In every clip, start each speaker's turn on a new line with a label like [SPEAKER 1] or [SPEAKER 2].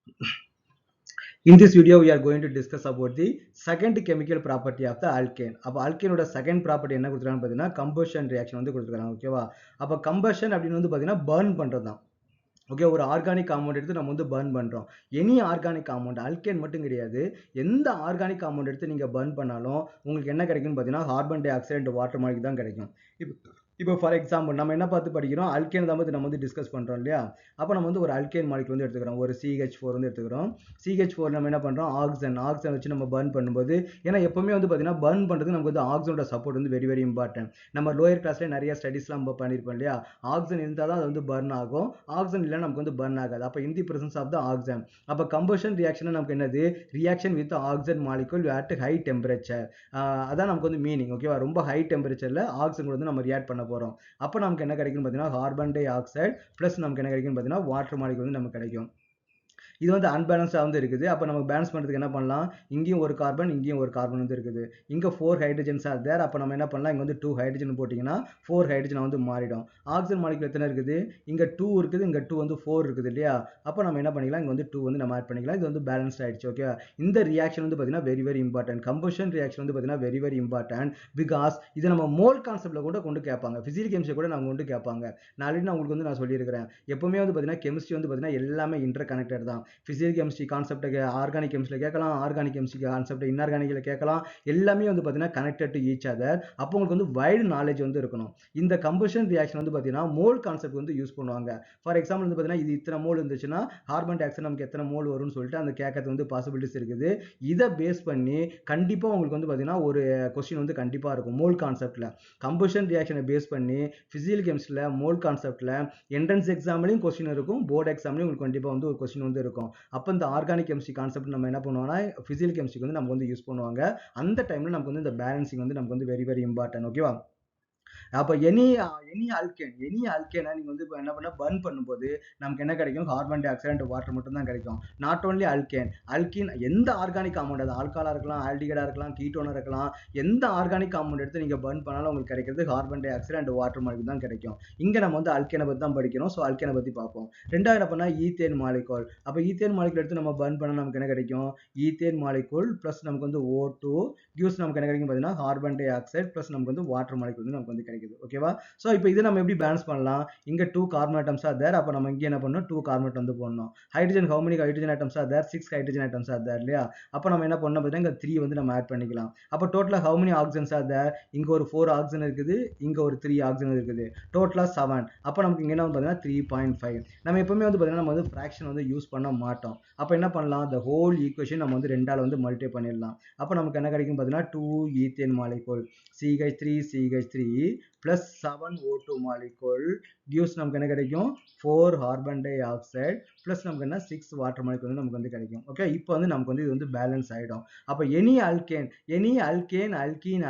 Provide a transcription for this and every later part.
[SPEAKER 1] In this video, we are going to discuss about the second chemical property of the alkane. அப்போ alkaneோட second property என்ன கொடுத்துருக்காங்க பார்த்தீங்கன்னா combustion reaction வந்து கொடுத்துருக்காங்க. ஓகேவா? அப்போ combustion அப்படின்னு வந்து பார்த்தீங்கன்னா burn பண்றது தான். ஓகே, ஒரு ஆர்கானிக் காம்பவுண்ட் எடுத்து நம்ம வந்து பர்ன் பண்றோம். எனி ஆர்கானிக் காம்பவுண்ட், அல்கேன் மட்டும் கிடையாது, எந்த ஆர்கானிக் காம்பவுண்ட் எடுத்து நீங்க பர்ன் பண்ணாலும் உங்களுக்கு என்ன கிடைக்கும்னு பார்த்தீங்கன்னா carbon di oxide and water molecule தான் கிடைக்கும். இப்போ ஃபார் எக்ஸாம்பிள் நம்ம என்ன பார்த்து படிக்கிறோம், அல்கேன் தான் நம்ம வந்து டிஸ்கஸ் பண்றோம் இல்லையா? அப்போ நம்ம வந்து ஒரு அல்கேன் மாலிக்யூல் வந்து எடுத்துக்கிறோம், ஒரு CH4 வந்து எடுத்துக்கிறோம். CH4 நம்ம என்ன பண்றோம், ஆக்சிஜன் வச்சு நம்ம பர்ன் பண்ணும்போது, ஏன்னா எப்பவுமே வந்து பார்த்தீங்கன்னா பர்ன் பண்றது நமக்கு வந்து ஆக்சிஜனோட சப்போர்ட் வந்து வெரி வெரி இம்பார்ட்டன்ட். நம்ம லோயர் கிளாஸ்ல நிறைய ஸ்டடிஸ்லாம் நம்ம பண்ணியிருப்போம் இல்லையா? ஆக்சிஜன் இருந்தால் தான் அது வந்து பர்ன் ஆகும், ஆக்சிஜன் இல்லைன்னா நமக்கு வந்து பர்ன் ஆகாது. அப்போ in the presence of the oxygen, அப்போ கம்பஷன் ரியாக்ஷன் நமக்கு என்னது, reaction with oxygen molecule at high temperature. அதான் நமக்கு வந்து மீனிங். ஓகேவா? ரொம்ப ஹை டெம்பரேச்சர்ல ஆக்சிஜன் கூட வந்து நம்ம ரியாக்ட் பண்ண போறோம். அப்போ நமக்கு என்ன கிடைக்கும்னு பார்த்தீங்கன்னா கார்பன் டை ஆக்சைடு பிளஸ் நமக்கு என்ன கிடைக்கும்னு பார்த்தீங்கன்னா வாட்டர் மாலிக்யூல் வந்து நமக்கு கிடைக்கும். இது வந்து அன்பேலன்ஸ்டாக வந்து இருக்குது. அப்போ நம்ம பேலன்ஸ் பண்ணுறதுக்கு என்ன பண்ணலாம், இங்கேயும் ஒரு கார்பன் இங்கேயும் ஒரு கார்பன் வந்து இருக்குது, இங்கே 4 ஹைட்ரஜன்ஸ் ஆர் தேர். அப்போ நம்ம என்ன பண்ணலாம், இங்கே வந்து 2 ஹைட்ரஜன் போட்டிங்கன்னா 4 ஹைட்ரஜன் வந்து மாறிடும். ஆக்சிஜன் மாலிக்யூல் எத்தனை இருக்குது, இங்கே 2 இருக்குது, இங்கே 2 வந்து 4 இருக்குது இல்லையா? அப்போ நம்ம என்ன பண்ணிக்கலாம், இங்கே வந்து 2 வந்து நம்ம ஆட் பண்ணிக்கலாம். இது வந்து பேலன்ஸ் ஆயிடுச்சு. ஓகே, இந்த ரியாக்ஷன் வந்து பார்த்தீங்கன்னா very very important. Combustion reaction வந்து பார்த்தீங்கன்னா வெரி வெரி இம்பார்ட்டன்ட். பிகாஸ் இதை நம்ம மோல் கான்செப்ட்ல கூட கொண்டு கேட்பாங்க, பிசிக்கல் கெமிஸ்ட்ரி கூட நம்ம கொண்டு கேட்பாங்க. நான் ஆல்ரெடி உங்களுக்கு வந்து நான் சொல்லியிருக்கிறேன், எப்பவுமே வந்து பார்த்தீங்கன்னா கெமிஸ்ட்ரி வந்து பார்த்தீங்கன்னா எல்லாமே இன்டர் கனெக்டட் தான். பிசிக்கல் கெமிஸ்ட்ரி கான்செப்ட் ஆர்கானிக் கெமிஸ்ட்ரியில் கேட்கலாம், ஆர்கானிக் கெமிஸ்ட்ரி கான்செப்ட் இன்ஆர்கானிக்ல கேட்கலாம். எல்லாமே வந்து பார்த்தீங்கன்னா கனெக்டட் டு ஈச் அதர். அப்போ உங்களுக்கு வந்து வைடு நாலேஜ் வந்து இருக்கணும். இந்த கம்பஷன் ரியாக்ஷன் வந்து பார்த்தீங்கன்னா மோல் கான்செப்ட் வந்து யூஸ் பண்ணுவாங்க. ஃபார் எக்ஸாம்பிள் வந்து பார்த்தீங்கன்னா இது இத்தனை மோல் இருந்துச்சுன்னா கார்பன் டை ஆக்சைடு நமக்கு எத்தனை மோல் வரும்னு சொல்லிட்டு அந்த கேட்கறது வந்து பாசிபிலிட்டிஸ் இருக்குது. இதை பேஸ் பண்ணி கண்டிப்பாக உங்களுக்கு வந்து பார்த்தீங்கன்னா ஒரு கொஸ்டின் வந்து கண்டிப்பாக இருக்கும் மோல் கான்செப்ட்ல. கம்பஷன் ரியாக்ஷனை பேஸ் பண்ணி பிசிக்கல் கெமிஸ்ட்ரியில் மோல் கான்செப்ட்ல என்ட்ரன்ஸ் எக்ஸாம்லையும் கொஸ்டின் இருக்கும், போர்டு எக்ஸாம்லையும் உங்களுக்கு கண்டிப்பாக வந்து ஒரு கொஸ்டின் வந்து இருக்கும். அப்போ இந்த ஆர்கானிக் கெமிஸ்ட்ரி கான்செப்ட் நம்ம என்ன பண்ணுவோம்னா பிசிக்கல் கெமிஸ்ட்ரிக்கு வந்து நமக்கு வந்து யூஸ் பண்ணுவாங்க. அந்த டைம்ல நமக்கு வந்து இந்த பேலன்சிங் வந்து நமக்கு வந்து வெரி வெரி இம்பார்ட்டன்ட். ஓகேவா? அப்போ எனி அல்கேனை நீங்க வந்து என்ன பண்ண பர்ன் பண்ணும்போது நமக்கு என்ன கிடைக்கும், carbon di oxide and water மட்டும் தான் கிடைக்கும். நாட் ஓன்லி அல்கீன் எந்த ஆர்கானிக் காம்பவுண்ட், அது ஆல்காலா இருக்கலாம், ஆல்டிகைடா இருக்கலாம், கீட்டோனா இருக்கலாம், எந்த ஆர்கானிக் காம்பவுண்ட் எடுத்து நீங்க பர்ன் பண்ணாலும் உங்களுக்கு கிடைக்கிறது carbon di oxide and water molecule தான் கிடைக்கும். இங்க நம்ம வந்து அல்கேனை பத்தி தான் படிக்கிறோம். ஸோ அல்கேனை பத்தி பார்ப்போம். ரெண்டாவது என்ன பண்ணா ஈத்தேன் மாலிகூல். அப்போ ஈத்தேன் மாலிகூல் எடுத்து நம்ம பர்ன் பண்ணா நமக்கு என்ன கிடைக்கும், ஈத்தேன் மாலிகூல் பிளஸ் நமக்கு வந்து O2 கிவ்ஸ் நமக்கு என்ன கிடைக்கும் பார்த்தீங்கன்னா கார்பன் டை ஆக்சைடு பிளஸ் நமக்கு வந்து வாட்டர் மாலிகூல் வந்து நமக்கு வந்து கிடைக்குது. ஓகேவா? ஸோ இப்போ இது நம்ம எப்படி பேலன்ஸ் பண்ணலாம், இங்கே 2 கார்பன் ஆட்டம்ஸ் ஆர் தேர். அப்போ நம்ம இங்கே என்ன பண்ணணும், 2 கார்பன் வந்து போடணும். Hydrogen how many hydrogen atoms are there, 6 hydrogen atoms are there இல்லையா? அப்போ நம்ம என்ன பண்ணணும் பார்த்தீங்கன்னா இங்கே 3 வந்து நம்ம ஆட் பண்ணிக்கலாம். அப்போ டோட்டலாக how many oxygens are there, இங்கே ஒரு 4 ஆக்சிஜன் இருக்குது, இங்கே ஒரு 3 ஆக்சிஜன் இருக்குது, டோட்டலாக 7. அப்போ நமக்கு இங்கே என்ன பார்த்தீங்கன்னா 3.5. நம்ம எப்பவுமே வந்து பார்த்தீங்கன்னா நம்ம வந்து ஃப்ராக்ஷன் வந்து யூஸ் பண்ண மாட்டோம். அப்போ என்ன பண்ணலாம், the whole equation நம்ம வந்து 2ஆல் வந்து மல்டிப்ளை பண்ணிடலாம். அப்போ நமக்கு என்ன கிடைக்கும் பார்த்தீங்கன்னா 2 ethane molecule CH3 plus 7 O2 molecule gives நமக்கு என்ன கிடைக்கும் 4 carbon dioxide plus நமக்கு என்ன 6 water molecule வந்து நமக்கு வந்து கிடைக்கும். ஓகே, இப்போ வந்து நமக்கு வந்து இது வந்து பேலன்ஸ் ஆயிடும். அப்போ எனி அல்கேன்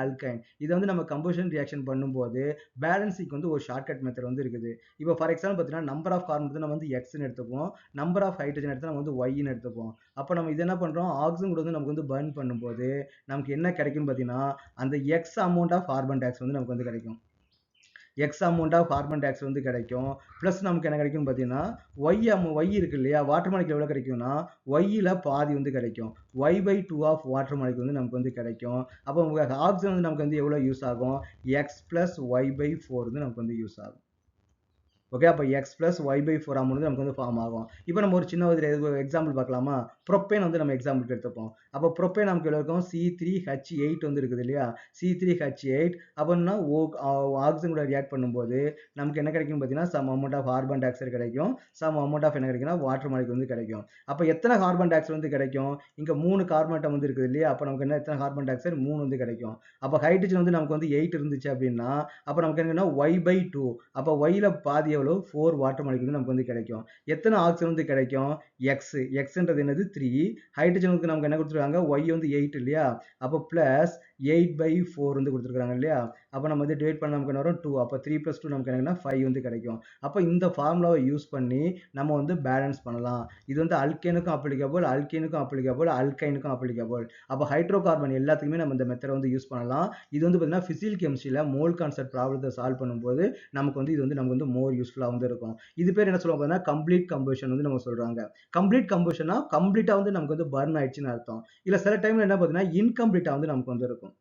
[SPEAKER 1] அல்கைன் இதை வந்து நம்ம கம்பஷன் ரியாக்ஷன் பண்ணும்போது பேலன்ஸிங் வந்து ஒரு ஷார்ட்கட் மெத்தட் வந்து இருக்குது. இப்போ ஃபார் எக்ஸாம்பிள் பார்த்தீங்கன்னா நம்பர் ஆஃப் கார்பன் வந்து நம்ம வந்து எக்ஸ்ன்னு எடுத்துப்போம், நம்பர் ஆஃப் ஹைட்ரஜன் எடுத்து நம்ம வந்து ஒய்ன்னு எடுத்துப்போம். அப்போ நம்ம இது என்ன பண்றோம், ஆக்சிஜன் கூட வந்து நமக்கு வந்து பர்ன் பண்ணும்போது நமக்கு என்ன கிடைக்கும் பார்த்தீங்கன்னா அந்த x amount of carbon dioxide வந்து நமக்கு வந்து கிடைக்கும். X amount of carbon dioxide வந்து கிடைக்கும். ப்ளஸ் நமக்கு என்ன கிடைக்கும் பார்த்தீங்கன்னா ஒய் இருக்கு இல்லையா, வாட்டர் மாலிக்யூல் எவ்வளோ கிடைக்கும்னா ஒய்யில் பாதி வந்து கிடைக்கும். Y/2 ஆஃப் வாட்டர் மாலிக்யூல் வந்து நமக்கு வந்து கிடைக்கும். அப்போ உங்களுக்கு ஆக்சிஜன் வந்து நமக்கு வந்து எவ்வளோ யூஸ் ஆகும், X + Y/4 வந்து நமக்கு வந்து யூஸ் ஆகும். ஓகே, அப்போ X + Y/4 அமௌண்ட் வந்து நமக்கு வந்து ஃபார்ம் ஆகும். இப்போ நம்ம ஒரு சின்ன ஒரு எக்ஸாம்பிள் பார்க்கலாமா, ப்ரொப்பேன் வந்து நம்ம எக்ஸாம்பிளுக்கு எடுத்துப்போம். அப்போ ப்ரொப்பேன் நமக்கு எவ்வளோ இருக்கும், C3H8 வந்து இருக்குது இல்லையா, C3H8 அப்படின்னா ஆக்சிஜன் கூட ரியாக்ட் பண்ணும்போது நமக்கு என்ன கிடைக்கும் பார்த்தீங்கன்னா some amount of carbon dioxide கிடைக்கும், சம் அமௌண்ட் ஆஃப் என்ன கிடைக்கும்னா வாட்டர் மாலிக்யூல் வந்து கிடைக்கும். அப்போ எத்தனை கார்பன் டை ஆக்சைடு வந்து கிடைக்கும், இங்கே 3 கார்பன் ஆட்டம் வந்து இருக்குது இல்லையா, அப்போ நமக்கு என்ன எத்தனை கார்பன் டை ஆக்சைடு 3 வந்து கிடைக்கும். அப்போ ஹைட்ரஜன் வந்து நமக்கு வந்து 8 இருந்துச்சு அப்படின்னா அப்போ நமக்கு என்னன்னா Y/2, அப்போ Yல பாதி எவ்வளோ 4 வாட்டர் மாலிக்யூல் வந்து நமக்கு வந்து கிடைக்கும். எத்தனை ஆக்சிஜன் வந்து கிடைக்கும், எக்ஸ்ன்றது என்னது 3, ஹைட்ரஜனுக்கு நமக்கு என்ன கொடுத்துருக்காங்க Y வந்து 8 இல்லையா, அப்போ பிளஸ் 8/4 வந்து கொடுத்துருக்காங்க இல்லையா. அப்போ நம்ம வந்து டிவைட் பண்ண நமக்கு என்ன வரும் 2. அப்போ 3 + 2 நமக்கு என்னன்னா 5 வந்து கிடைக்கும். அப்போ இந்த ஃபார்முலாவை யூஸ் பண்ணி நம்ம வந்து பேலன்ஸ் பண்ணலாம். இது வந்து அல்கேனுக்கும் அப்ளிகபிள், அல்கீனுக்கும் அப்ளிகபிள், அல்கைனுக்கும் அப்ளிகபிள். அப்போ ஹைட்ரோ கார்பன் எல்லாத்துக்குமே நம்ம இந்த மெத்தடை வந்து யூஸ் பண்ணலாம். இது வந்து பார்த்தீங்கன்னா பிசிக்கல் கெமிஸ்ட்ரியில் மோல் கான்செப்ட் ப்ராப்ளத்தை சால்வ் பண்ணும்போது நமக்கு வந்து இது வந்து நமக்கு வந்து மோர் யூஸ்ஃபுல்லாக வந்து இருக்கும். இது பேர் என்ன சொல்லுவாங்க பார்த்தீங்கன்னா கம்ப்ளீட் கம்பஷன் வந்து நம்ம சொல்றாங்க. கம்ப்ளீட் கம்பஷனா கம்ப்ளீட்டா வந்து நமக்கு வந்து பர்ன் ஆயிடுச்சுன்னு அர்த்தம். இல்ல சில டைம்ல என்ன பார்த்தீங்கன்னா இன்கம்ப்ளீட்டா வந்து நமக்கு வந்து இருக்கும்.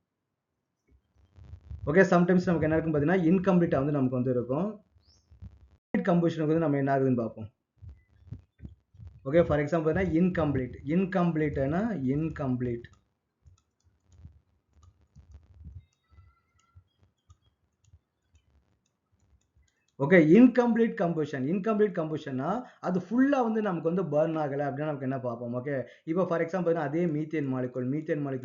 [SPEAKER 1] ஓகே, சம்டைம்ஸ் நமக்கு என்ன இருக்கும் பார்த்தீங்கன்னா இன்கம்ப்ளீட்டா வந்து நமக்கு வந்து இருக்கும். கம்பஷனுக்கு வந்து நம்ம என்ன ஆகுதுன்னு பார்ப்போம். Okay, for example incomplete. இன்கம்ப்ளீட்னா இன்கம்ப்ளீட். ஓகே, இன்கம்ப்ளீட் கம்பஷன்னா அது ஃபுல்லா வந்து நமக்கு வந்து பர்ன் ஆகலை அப்படின்னா நமக்கு என்ன பார்ப்போம். ஓகே, இப்போ ஃபார் எக்ஸாம்பிள் அதே மீத்தேன் மாலிகுல்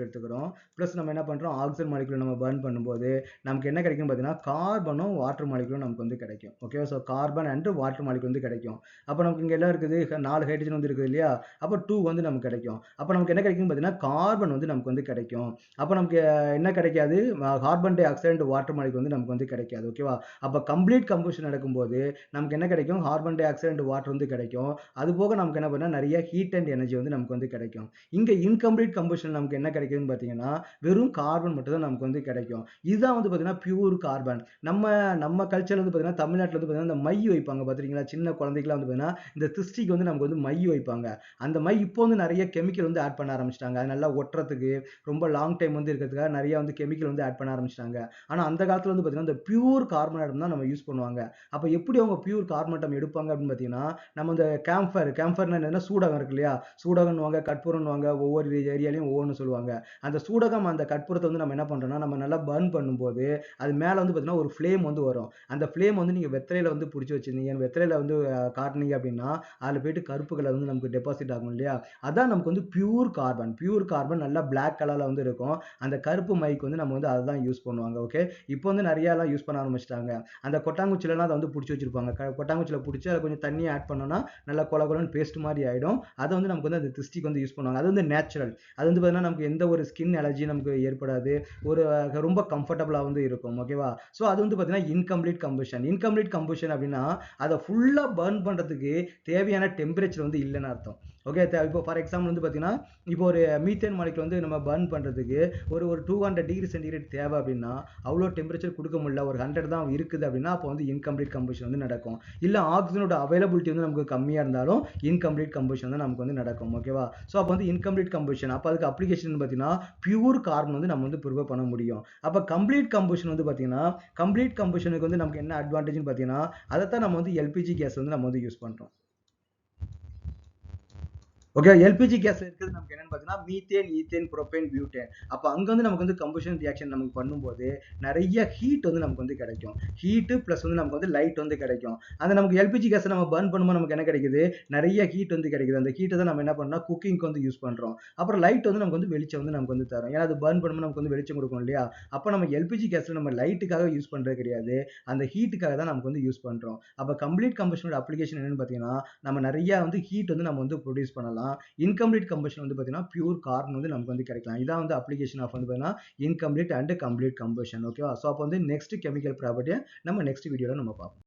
[SPEAKER 1] எடுத்துக்கிறோம். ப்ளஸ் நம்ம என்ன பண்ணுறோம், ஆக்சிஜன் மாலிகுல் நம்ம பர்ன் பண்ணும்போது நமக்கு என்ன கிடைக்கும் பார்த்தீங்கன்னா கார்பனும் வாட்டர் மாலிகுலும் நமக்கு வந்து கிடைக்கும். Okay, so carbon and water molecule வந்து கிடைக்கும். அப்போ நமக்கு இங்கே எல்லாம் இருக்குது, 4 ஹைட்ரஜன் வந்து இருக்குது இல்லையா, அப்போ 2 வந்து நமக்கு கிடைக்கும். அப்போ நமக்கு என்ன கிடைக்கும் பார்த்தீங்கன்னா கார்பன் வந்து நமக்கு வந்து கிடைக்கும். அப்போ நமக்கு என்ன கிடைக்காது, carbon di oxide and water molecule வந்து நமக்கு வந்து கிடைக்காது. ஓகேவா, அப்போ கம்ப்ளீட் கம்பஷன் நடக்கும்போது நமக்கு என்ன கிடைக்கும், carbon di oxide and water வந்து கிடைக்கும். அது போக நமக்கு என்ன பண்ணா நிறைய ஹீட் அண்ட் எனர்ஜி வந்து நமக்கு வந்து கிடைக்கும். இங்க இன்கம்ப்ளீட் கம்பஷன் நமக்கு என்ன கிடைக்குதுன்னு பார்த்தீங்கன்னா வெறும் கார்பன் மட்டும் தான் நமக்கு வந்து கிடைக்கும். இதுதான் வந்து பார்த்தீங்கன்னா பியூர் கார்பன். நம்ம கல்ச்சர்ல வந்து பார்த்தீங்கன்னா தமிழ்நாட்டில் வந்து பார்த்தீங்கன்னா இந்த மை வைப்பாங்க பார்த்துருக்கீங்களா, சின்ன குழந்தைக்கெல்லாம் வந்து பார்த்தீங்கன்னா இந்த திஸ்டிக்கு வந்து நமக்கு வந்து மை வைப்பாங்க. அந்த மை இப்போ வந்து நிறைய கெமிக்கல் வந்து ஆட் பண்ண ஆரம்பிச்சிட்டாங்க. அது நல்லா ஒட்டுறதுக்கு ரொம்ப லாங் டைம் வந்து இருக்கிறதுக்காக நிறைய வந்து கெமிக்கல் வந்து ஆட் பண்ண ஆரம்பிச்சிட்டாங்க. ஆனால் அந்த காலத்தில் வந்து பார்த்தீங்கன்னா இந்த பியூர் கார்பன் ஆட்டம் தான் நம்ம யூஸ் பண்ணுவாங்க. அப்போ எப்படி அவங்க பியூர் கார்பன் எடுப்பாங்க அப்படின்னு பார்த்தீங்கன்னா நம்ம இந்த கேம்ஃபர்னா என்னன்னா சூடகம் இருக்கு இல்லையா, சூடகம்னுவாங்க, கற்பூரம்னுவாங்க, ஒவ்வொரு ஏரியாலையும் ஒவ்வொன்று சொல்லுவாங்க. அந்த சூடகம் அந்த கற்பூரத்தை வந்து நம்ம என்ன பண்றோம்னா நம்ம நல்லா பர்ன் பண்ணும்போது அது மேலே வந்து பார்த்தீங்கன்னா ஒரு ஃப்ளேம் வந்து வரும். அந்த ஃப்ளேம் வந்து நீங்கள் வெத்தலையில் வந்து பிடிச்சி வச்சிருந்தீங்க, வெத்தலையில் வந்து காட்டினீங்க அப்படின்னா அதில் போயிட்டு கருப்பு கலர் வந்து நமக்கு டெபாசிட் ஆகும் இல்லையா, அதான் நமக்கு வந்து பியூர் கார்பன் நல்லா பிளாக் கலரில் வந்து இருக்கும். அந்த கருப்பு மைக்கு வந்து நம்ம வந்து அதுதான் யூஸ் பண்ணுவாங்க. ஓகே, இப்போ வந்து நிறையலாம் யூஸ் பண்ண ஆரம்பிச்சிட்டாங்க. அந்த கொட்டாங்குச்சிலலாம் அதை வந்து பிடிச்சி வச்சிருப்பாங்க. கொட்டாங்குச்சியில் பிடிச்சி அதை கொஞ்சம் தண்ணியை ஆட் பண்ணோம்னா நல்லா கொலன்னு பேஸ்ட் மாதிரி ஆகிடும். அதை வந்து நமக்கு வந்து அந்த திஸ்டிக்கு வந்து யூஸ் பண்ணுவாங்க. அது வந்து நேச்சுரல். அது வந்து பார்த்தீங்கன்னா நமக்கு எந்த ஒரு ஸ்கின் அலர்ஜி நமக்கு ஏற்படாது. ஒரு ரொம்ப கம்ஃபர்டபுளாக வந்து இருக்கும். ஓகேவா, ஸோ அது வந்து பார்த்தீங்கன்னா இன்கம்ப்ளீட் கம்பஷன் அப்படின்னா அதை ஃபுல்லாக பர்ன் பண்ணுறதுக்கு தேவையான டெம்பரேச்சர் வந்து இல்லைன்னு அர்த்தம். ஓகே, இப்போ ஃபார் எக்ஸாம்பிள் வந்து பார்த்தீங்கன்னா இப்போ ஒரு மீத்தேன் மாலிகுல் வந்து நம்ம பர்ன் பண்ணுறதுக்கு ஒரு 200 டிகிரி சென்டிகிரேட் தேவை அப்படின்னா அவ்வளோ டெம்பரேச்சர் கொடுக்க முடியல, ஒரு 100 தான் இருக்குது அப்படின்னா அப்போ வந்து இன்கம்ப்ளீட் கம்பஷன் வந்து நடக்கும். இல்லை ஆக்சிஜனோட அவைலபிலிட்டி வந்து நமக்கு கம்மியாக இருந்தாலும் இன்கம்ப்ளீட் கம்பஷன் வந்து நமக்கு வந்து நடக்கும். ஓகேவா, ஸோ அப்போ வந்து இன்கம்ப்ளீட் கம்பஷன், அப்போ அதுக்கு அப்ளிகேஷன் பார்த்தீங்கன்னா பியூர் கார்பன் வந்து நம்ம வந்து ப்ரிப்பேர் பண்ண முடியும். அப்போ கம்ப்ளீட் கம்பஷன் வந்து பார்த்தீங்கன்னா கம்ப்ளீட் கம்பஷனுக்கு வந்து நமக்கு என்ன அட்வான்டேஜ்னு பார்த்தீங்கன்னா அதைத்தான் நம்ம வந்து எல்பிஜி கேஸ் வந்து நம்ம வந்து யூஸ் பண்ணுறோம். ஓகே, எல்பிஜி கேஸ் இருக்குது நமக்கு என்னன்னு பார்த்தீங்கன்னா மீத்தேன், ஈத்தேன், புரோபேன், பியூட்டேன். அப்போ அங்கே வந்து நமக்கு வந்து கம்பஷன் ரியாக்ஷன் நமக்கு பண்ணும்போது நிறைய ஹீட் வந்து நமக்கு வந்து கிடைக்கும். ஹீட்டு ப்ளஸ் வந்து நமக்கு வந்து லைட் வந்து கிடைக்கும். அந்த நமக்கு எல்பிஜி கேஸை நம்ம பர்ன் பண்ணும்போது நமக்கு என்ன கிடைக்குது, நிறைய ஹீட் வந்து கிடைக்குது. அந்த ஹீட்டை தான் நம்ம என்ன பண்ணோம்னா குக்கிங்க்கு வந்து யூஸ் பண்ணுறோம். அப்புறம் லைட் வந்து நமக்கு வந்து வெளிச்சம் வந்து நமக்கு வந்து தரும். ஏன்னா அது பர்ன் பண்ணும்போது நமக்கு வந்து வெளிச்சம் கொடுக்கும் இல்லையா. அப்போ நம்ம எல்பிஜி கேஸில் நம்ம லைட்டுக்காக யூஸ் பண்ணுறது கிடையாது, அந்த ஹீட்டுக்காக தான் நமக்கு வந்து யூஸ் பண்ணுறோம். அப்போ கம்ப்ளீட் கம்பஷனோட அப்ளிகேஷன் என்னன்னு பார்த்தீங்கன்னா நம்ம நிறைய வந்து ஹீட் வந்து நம்ம வந்து ப்ரொடியூஸ் பண்ணலாம். இன்கம்ப்ளீட் கம்பஷன் வந்து பார்த்தீங்கன்னா பியூர் கார்பன் வந்து நமக்கு வந்து கிடைக்கலாம். இதான் வந்து அப்ளிகேஷன் ஆஃப் வந்து பார்த்தீங்கன்னா இன்கம்ப்ளீட் அண்ட் கம்ப்ளீட் கம்பஷன். ஓகேவா, ஸோ அப்போ வந்து நெக்ஸ்ட் கெமிக்கல் ப்ராப்பர்ட்டியை நம்ம நெக்ஸ்ட் வீடியோவில் நம்ம பார்ப்போம்.